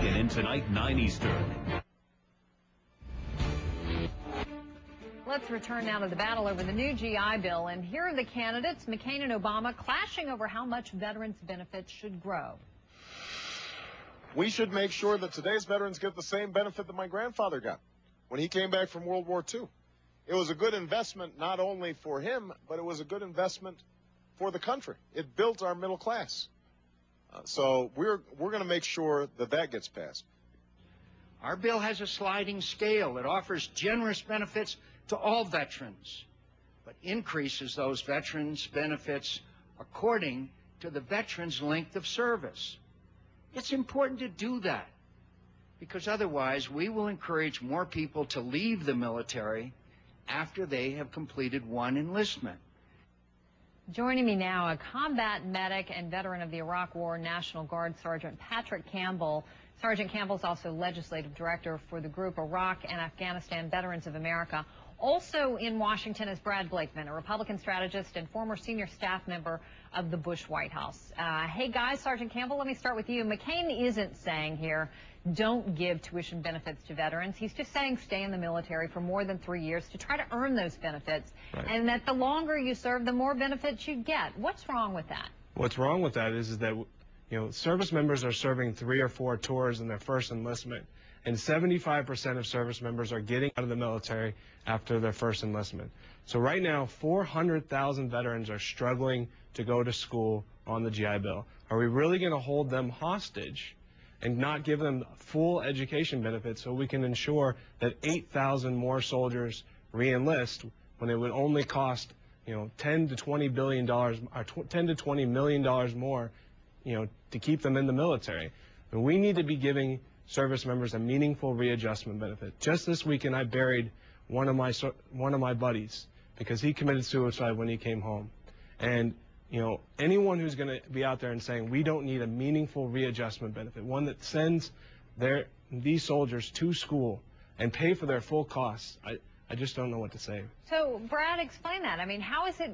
Get in tonight, 9 Eastern. Let's return now to the battle over the new GI Bill. And here are the candidates, McCain and Obama, clashing over how much veterans' benefits should grow. We should make sure that today's veterans get the same benefit that my grandfather got when he came back from World War II. It was a good investment not only for him, but it was a good investment for the country. It built our middle class. So we're going to make sure that that gets passed. Our bill has a sliding scale. It offers generous benefits to all veterans, but increases those veterans' benefits according to the veteran's length of service. It's important to do that, because otherwise we will encourage more people to leave the military after they have completed one enlistment. Joining me now, a combat medic and veteran of the Iraq War National Guard, Sergeant Patrick Campbell. Sergeant Campbell is also Legislative Director for the group Iraq and Afghanistan Veterans of America. Also in Washington is Brad Blakeman, a Republican strategist and former senior staff member of the Bush White House. Hey guys, Sergeant Campbell, let me start with you. McCain isn't saying here, don't give tuition benefits to veterans. He's just saying stay in the military for more than 3 years to try to earn those benefits. Right. And that the longer you serve, the more benefits you get. What's wrong with that? What's wrong with that is that, service members are serving 3 or 4 tours in their first enlistment, and 75% of service members are getting out of the military after their first enlistment. So right now, 400,000 veterans are struggling to go to school on the GI Bill. Are we really going to hold them hostage and not give them full education benefits so we can ensure that 8,000 more soldiers re-enlist when it would only cost, $10 to $20 billion, or $10 to $20 million more, to keep them in the military? And we need to be giving service members a meaningful readjustment benefit. Just this weekend, I buried one of my buddies because he committed suicide when he came home. And anyone who's going to be out there and saying we don't need a meaningful readjustment benefit, one that sends these soldiers to school and pay for their full costs, I just don't know what to say. So, Brad, explain that. I mean, how is it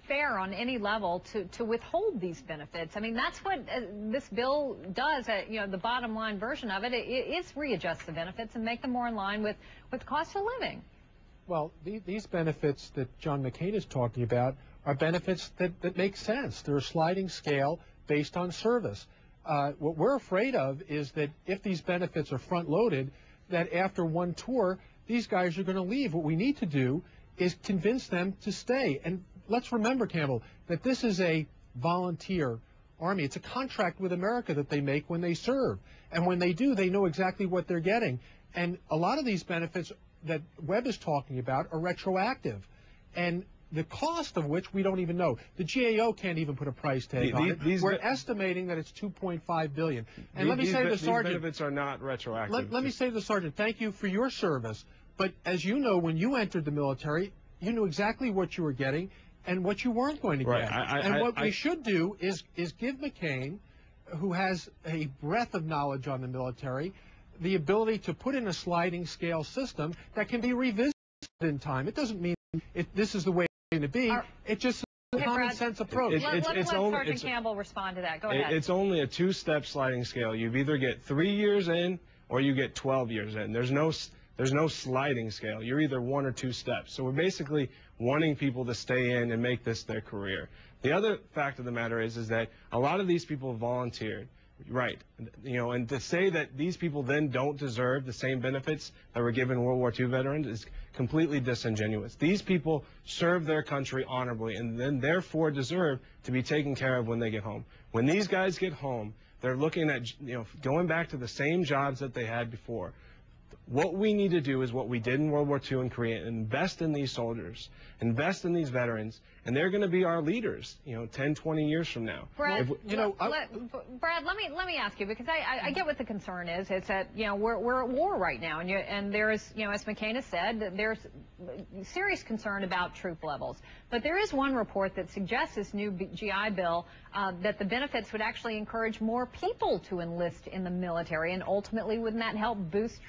fair on any level to withhold these benefits? I mean, that's what this bill does. The bottom line version of it is readjust the benefits and make them more in line with cost of living. Well, these benefits that John McCain is talking about are benefits that make sense. They're a sliding scale based on service. What we're afraid of is that if these benefits are front-loaded, that after one tour, these guys are going to leave. What we need to do is convince them to stay. And let's remember, Campbell, that this is a volunteer army. It's a contract with America that they make when they serve. And when they do, they know exactly what they're getting. And a lot of these benefits that Webb is talking about are retroactive, and the cost of which we don't even know. The GAO can't even put a price tag on it. We're estimating that it's $2.5 billion. And let me say to the sergeant, these benefits are not retroactive. Let me say to the sergeant, thank you for your service. But as you know, when you entered the military, you knew exactly what you were getting and what you weren't going to get. And what we should do is give McCain, who has a breadth of knowledge on the military, the ability to put in a sliding scale system that can be revisited in time. It doesn't mean this is the way it's going to be. It's just a common sense approach. Let's let Sergeant Campbell respond to that. Go ahead. It's only a 2-step sliding scale. You either get 3 years in or you get 12 years in. There's no sliding scale. You're either 1 or 2 steps. So we're basically wanting people to stay in and make this their career. The other fact of the matter is that a lot of these people volunteered. Right. And to say that these people then don't deserve the same benefits that were given World War II veterans is completely disingenuous. These people serve their country honorably and then therefore deserve to be taken care of when they get home. When these guys get home, they're looking at, going back to the same jobs that they had before. What we need to do is what we did in World War II in Korea, invest in these soldiers, invest in these veterans, and they're going to be our leaders, 10, 20 years from now. Brad, Brad, let me ask you, because I get what the concern is. It's that, we're at war right now, and there is, as McCain has said, there's serious concern about troop levels. But there is one report that suggests this new GI Bill that the benefits would actually encourage more people to enlist in the military, and ultimately wouldn't that help boost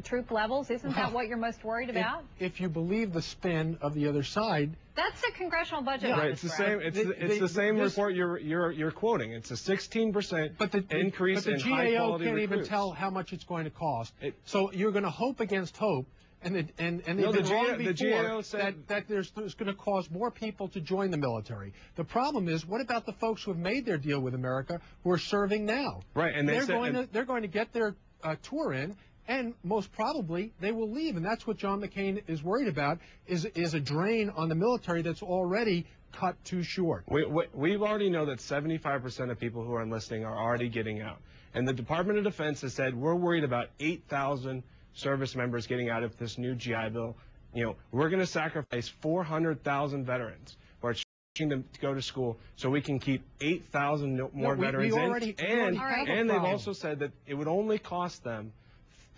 troop levels? Isn't that what you're most worried about? If you believe the spin of the other side, That's a congressional budget. Right, office, it's the Brad. same. It's the same report you're quoting. It's a 16% increase in high GAO quality can't recruits. even tell how much it's going to cost. So you're going to hope against hope, and they've been wrong before that there's going to cause more people to join the military. The problem is, what about the folks who have made their deal with America who are serving now? Right, and they're going to get their tour in. And most probably they will leave, and that's what John McCain is worried about: is a drain on the military that's already cut too short. We already know that 75% of people who are enlisting are already getting out, and the Department of Defense has said we're worried about 8,000 service members getting out of this new GI Bill. You know, we're going to sacrifice 400,000 veterans who are choosing to go to school so we can keep 8,000 more veterans in. And they've also said that it would only cost them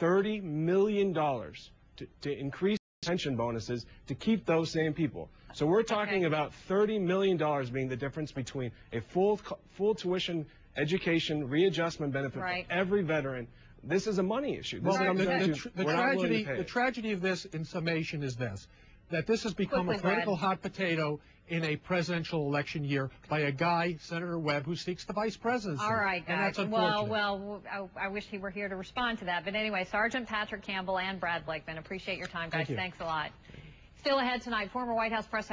$30 million to increase pension bonuses to keep those same people. So we're talking about $30 million being the difference between a full tuition education readjustment benefit for every veteran. This is a money issue. This The tragedy of this, in summation, is this: that this has become a political hot potato in a presidential election year by a guy, Senator Webb, who seeks the vice presidency. All right, guys. And that's unfortunate. Well, I wish he were here to respond to that. But anyway, Sergeant Patrick Campbell and Brad Blakeman, appreciate your time, guys. Thanks a lot. Still ahead tonight, former White House press secretary